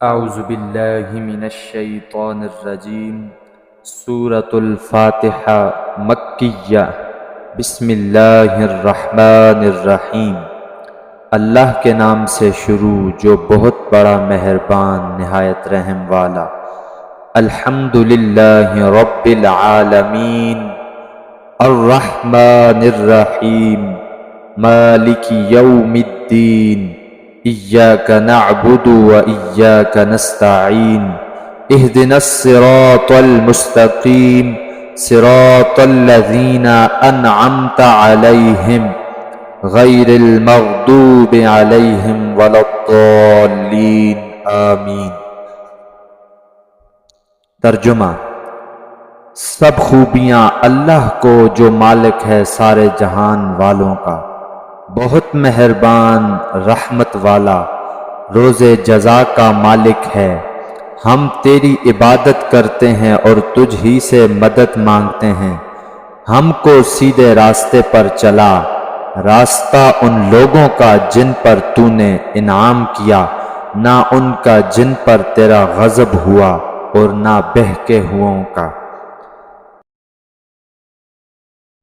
اعوذ باللہ من الشیطان الرجیم۔ سورة الفاتحہ مکیہ۔ بسم اللہ الرحمن الرحیم۔ اللہ کے نام سے شروع جو بہت بڑا مہربان نہایت رحم والا۔ الحمدللہ رب العالمین الرحمن الرحیم مالک یوم الدین إياك نعبد وإياك نستعين اهدنا الصراط المستقيم صراط الذين أنعمت عليهم غير المغضوب عليهم ولا الضالين آمین۔ ترجمہ: سب خوبیاں اللہ کو جو مالک ہے سارے جہان والوں کا، بہت مہربان رحمت والا، روز جزا کا مالک ہے۔ ہم تیری عبادت کرتے ہیں اور تجھ ہی سے مدد مانگتے ہیں۔ ہم کو سیدھے راستے پر چلا، راستہ ان لوگوں کا جن پر تو نے انعام کیا، نہ ان کا جن پر تیرا غضب ہوا اور نہ بہکے ہوئوں کا۔